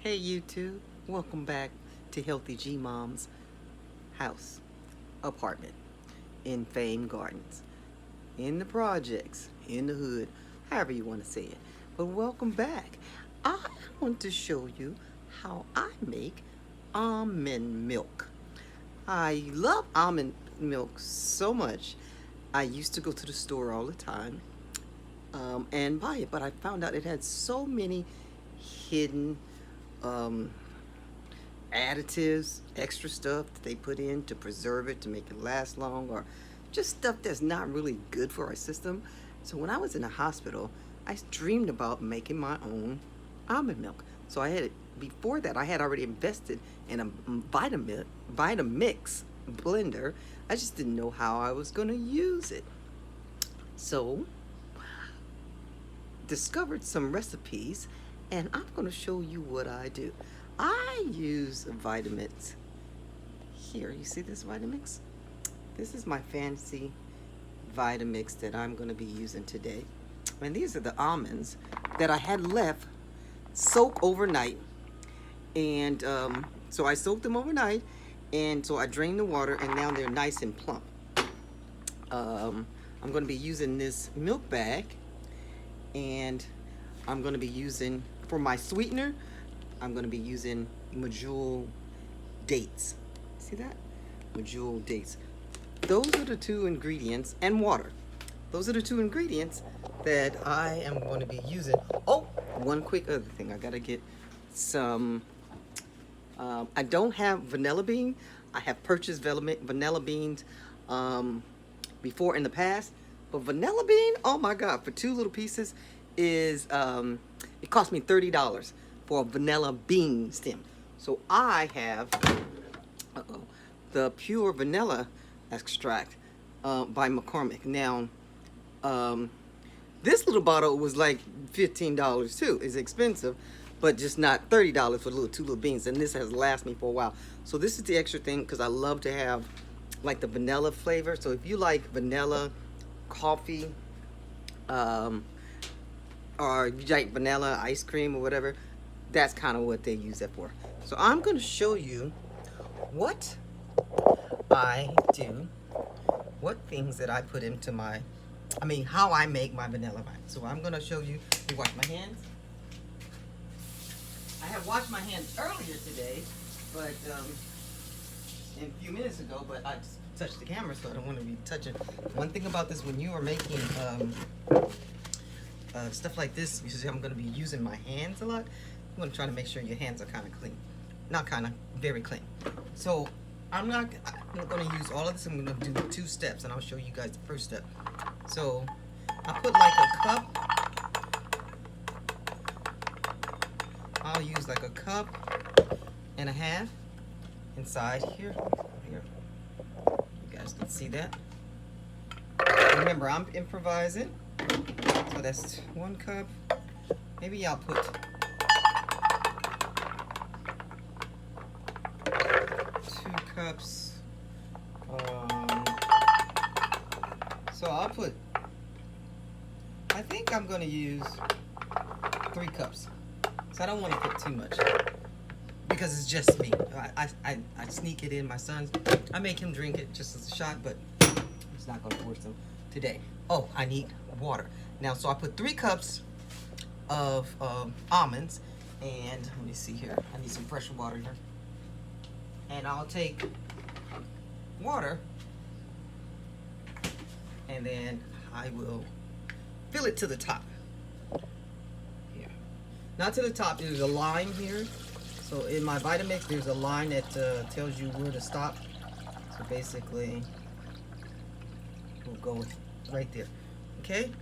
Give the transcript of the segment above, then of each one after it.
Hey YouTube, welcome back to Healthy G Mom's house, apartment in Fame Gardens, in the projects, in the hood, however you want to say it. But welcome back. I want to show you how I make almond milk. I love almond milk so much. I used to go to the store all the time and buy it, but I found out it had so many hidden um, additives, extra stuff that they put in to preserve it, to make it last long, or just stuff that's not really good for our system. So when I was in the hospital, I dreamed about making my own almond milk. So before that, I had already invested in a Vitamix blender. I just didn't know how I was going to use it. So discovered some recipes, and I'm going to show you what I do. I use Vitamix. Here, you see this Vitamix? This is my fancy Vitamix that I'm going to be using today. And these are the almonds that I had left soak overnight. And so I soaked them overnight, and so I drained the water, and now they're nice and plump. I'm going to be using this milk bag, and I'm going to be using, for my sweetener, I'm going to be using medjool dates. See that? Medjool dates. Those are the two ingredients, and water. Those are the two ingredients that I am going to be using. Oh, one quick other thing. I got to get some, I don't have vanilla bean. I have purchased vanilla beans before in the past. But vanilla bean, oh my God, for two little pieces is, it cost me $30 for a vanilla bean stem. So I have the pure vanilla extract by McCormick. Now, this little bottle was like $15 too. It's expensive, but just not $30 for two little beans. And this has lasted me for a while. So this is the extra thing because I love to have like the vanilla flavor. So if you like vanilla coffee, or you like vanilla ice cream or whatever, that's kind of what they use that for. So I'm going to show you what I do, what things that I put into how I make my vanilla wine. So I'm going to show you, wash my hands. I have washed my hands earlier today, but a few minutes ago, but I just touched the camera, so I don't want to be touching. One thing about this, when you are making stuff like this, you see I'm going to be using my hands a lot. I'm going to try to make sure your hands are kind of clean. Not kind of, very clean. So I'm not going to use all of this. I'm going to do 2 steps, and I'll show you guys the first step. So I put like a cup. I'll use like a cup and a half inside here. You guys can see that. Remember, I'm improvising. So that's 1 cup. Maybe I'll put 2 cups. So I'll put, I think I'm going to use 3 cups. So I don't want to put too much because it's just me. I sneak it in my son's. I make him drink it just as a shot, but it's not going to force him today. Oh, I need water. Now, so I put 3 cups of almonds, and let me see here. I need some fresh water here. And I'll take water, and then I will fill it to the top. Here. Not to the top, there's a line here. So in my Vitamix, there's a line that tells you where to stop. So basically, we'll go right there. Okay?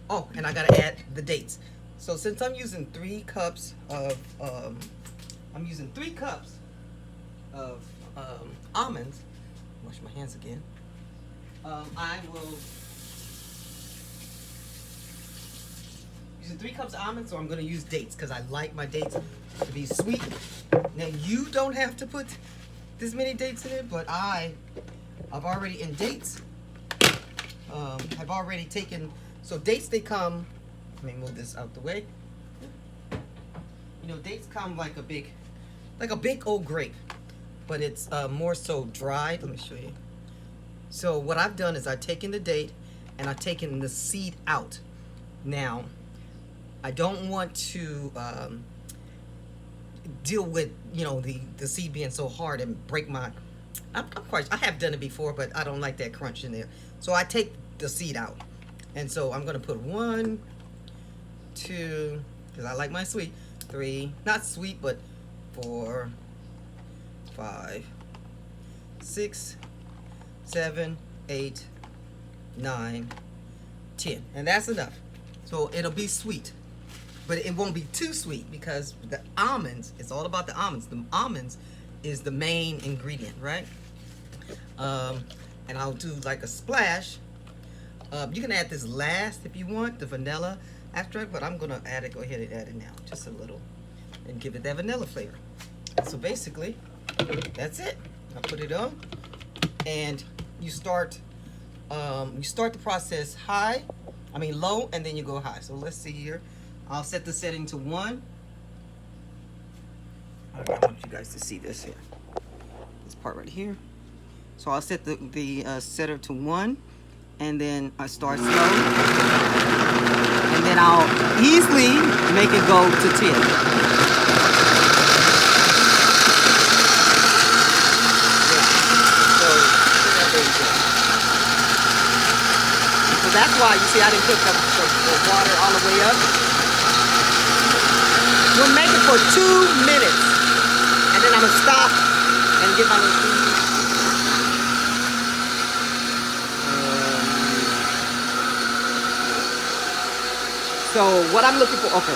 Oh, and I gotta add the dates. So since I'm using 3 cups of almonds, wash my hands again. I will using 3 cups of almonds, so I'm gonna use dates because I like my dates to be sweet. Now you don't have to put this many dates in it, but I've already in dates. I've already taken. So dates, they come, let me move this out the way. You know, dates come like a big like a big old grape, but it's more so dried. Let me show you. So what I've done is I've taken the date and I've taken the seed out. Now, I don't want to deal with, you know, the seed being so hard and break my, I have done it before, but I don't like that crunch in there. So I take the seed out. And so I'm going to put 1, 2, because I like my sweet, 3, not sweet, but 4, 5, 6, 7, 8, 9, 10. And that's enough. So it'll be sweet. But it won't be too sweet because the almonds, it's all about the almonds. The almonds is the main ingredient, right? And I'll do like a splash. You can add this last if you want, the vanilla extract, but I'm gonna add it, go ahead and add it now, just a little, and give it that vanilla flavor. So basically, that's it. I put it on, and you start the process low, and then you go high. So let's see here. I'll set the setting to 1. I want you guys to see this here. This part right here. So I'll set the setter to 1, and then I start slow, and then I'll easily make it go to 10. So that's why you see I didn't put the water all the way up. We'll make it for 2 minutes, and then I'm gonna stop and get my little food. So what I'm looking for, okay.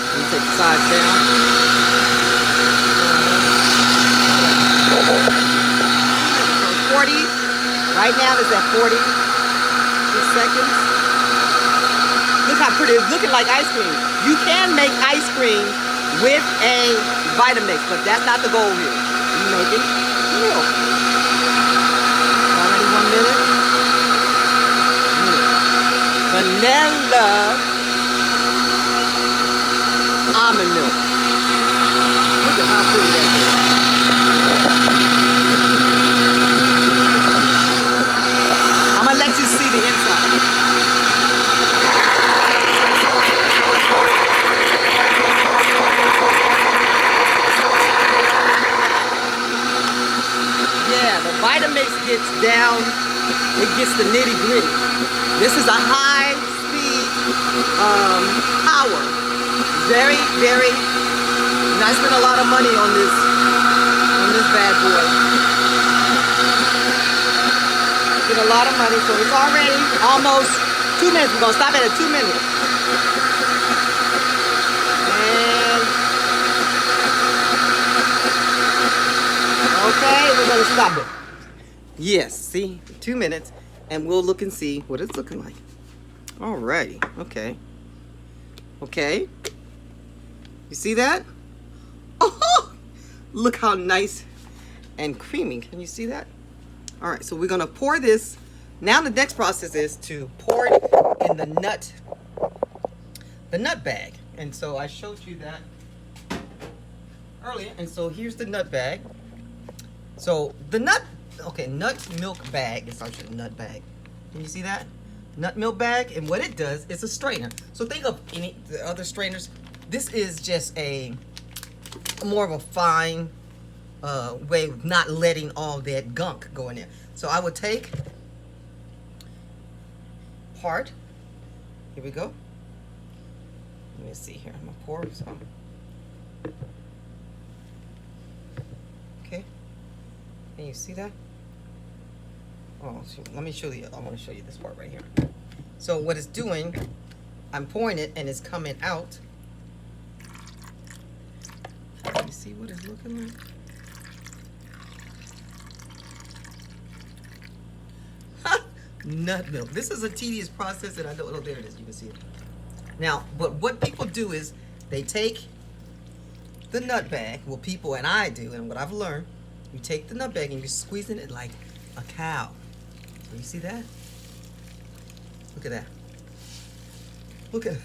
Let me take the sides down. So 40, right now it's at 40 seconds. Look how pretty, it's looking like ice cream. You can make ice cream with a Vitamix, but that's not the goal here. You make it milk. Already 1 minute. Vanilla almond milk. Look at how pretty that is. I'm gonna let you see the inside. Yeah, the Vitamix gets down, it gets the nitty gritty. This is a high speed power. Very, very, and I spent a lot of money on this bad boy. Spent a lot of money, so it's already almost 2 minutes. We're gonna stop it at 2 minutes. And okay, we're gonna stop it. Yes, see, 2 minutes. And we'll look and see what it's looking like. Alrighty, okay. Okay. You see that? Oh, look how nice and creamy. Can you see that? Alright, so we're gonna pour this. Now the next process is to pour it in the nut bag. And so I showed you that earlier. And so here's the nut bag. So the nut milk bag is actually a nut bag. Can you see that? Nut milk bag, and what it does is a strainer. So think of any the other strainers. This is just a more of a fine way of not letting all that gunk go in there. So I would take part. Here we go. Let me see here. I'm gonna pour some. Okay. Can you see that? Oh, let me show you. I want to show you this part right here. So what it's doing, I'm pouring it and it's coming out. You see what it's looking like? Nut milk. This is a tedious process, and I don't know. There it is. You can see it. Now, but what people do is they take the nut bag. Well, people and I do, and what I've learned, you take the nut bag and you're squeezing it like a cow. You see that? Look at that. Look at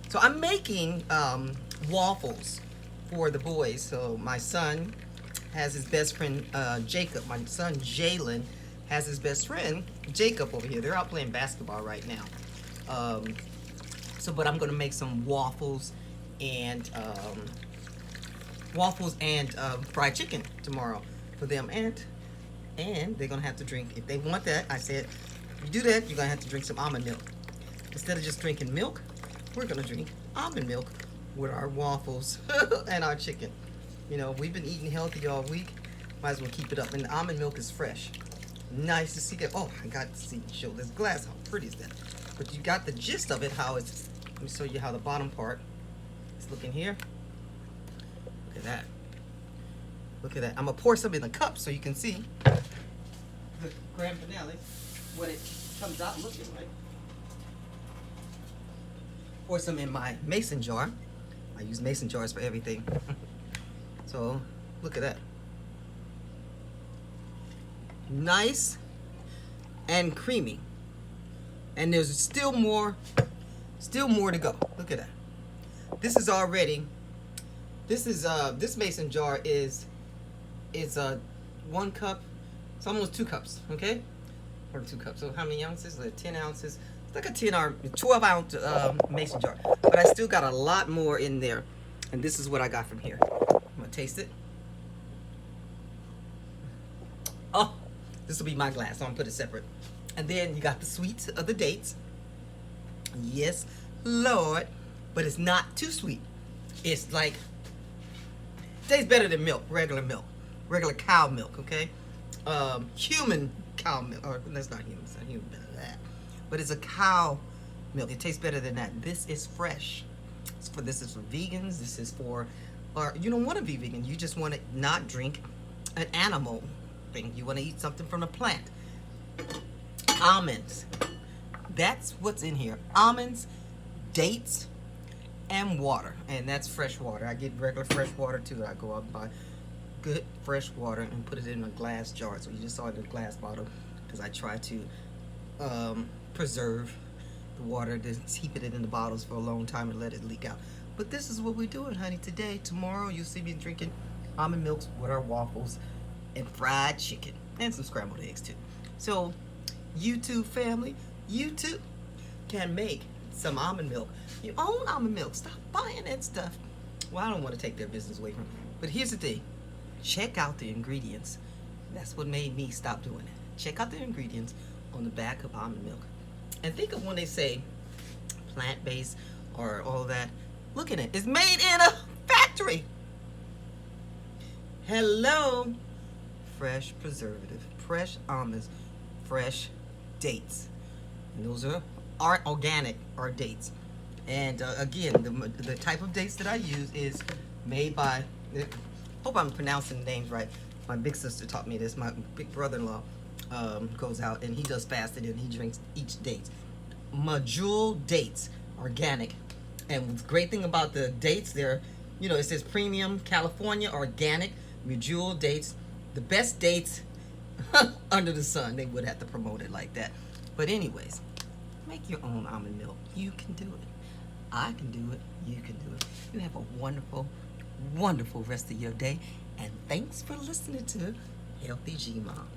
So I'm making waffles for the boys. So my son has his best friend Jacob. My son Jalen has his best friend Jacob over here. They're out playing basketball right now. But I'm gonna make some waffles and fried chicken tomorrow for them, and they're gonna have to drink, if they want that. I said, if you do that, you're gonna have to drink some almond milk. Instead of just drinking milk, we're gonna drink almond milk with our waffles and our chicken. You know, we've been eating healthy all week. Might as well keep it up. And the almond milk is fresh. Nice to see that. Oh, I got to see, show this glass. How pretty is that? But you got the gist of it, how it's, let me show you how the bottom part is looking here. Look at that. Look at that. I'm gonna pour some in the cup so you can see the grand finale, what it comes out looking like. Pour some in my mason jar. I use mason jars for everything. So look at that. Nice and creamy. And there's still more to go. Look at that. This is already, this mason jar is 1 cup. It's almost 2 cups, okay? Or 2 cups. So how many ounces? Like 10 ounces. It's like a 12 ounce mason jar. But I still got a lot more in there. And this is what I got from here. I'm gonna taste it. Oh, this will be my glass, so I'm gonna put it separate. And then you got the sweets of the dates. Yes, Lord. But it's not too sweet. It's like, tastes better than milk, regular cow milk, okay? Human cow milk, or that's not human, it's not human, but it's a cow milk. It tastes better than that. This is fresh. This is for vegans. This is for, or you don't want to be vegan. You just want to not drink an animal thing. You want to eat something from a plant. Almonds. That's what's in here. Almonds, dates, and water. And that's fresh water. I get regular fresh water too. I go out and buy good fresh water and put it in a glass jar. So you just saw it in a glass bottle, because I try to preserve the water, to keep it in the bottles for a long time and let it leak out. But this is what we're doing, honey. Today, tomorrow, you'll see me drinking almond milks with our waffles and fried chicken and some scrambled eggs too. So you too, family, you too can make some almond milk. Your own almond milk. Stop buying that stuff. Well, I don't want to take their business away from them. But here's the thing. Check out the ingredients. That's what made me stop doing it. Check out the ingredients on the back of almond milk. And think of when they say plant-based or all that. Look at it. It's made in a factory. Hello. Fresh preservative. Fresh almonds. Fresh dates. And those are organic, or dates. And again, the type of dates that I use is made by, hope I'm pronouncing the names right. My big sister taught me this. My big brother-in-law goes out and he does fasting and he drinks each date. Majul dates, organic. And the great thing about the dates, they're, you know, it says premium California organic Majul dates, the best dates under the sun. They would have to promote it like that. But anyways, make your own almond milk. You can do it. I can do it. You can do it. You have a wonderful, wonderful rest of your day. And thanks for listening to Healthy G Mom.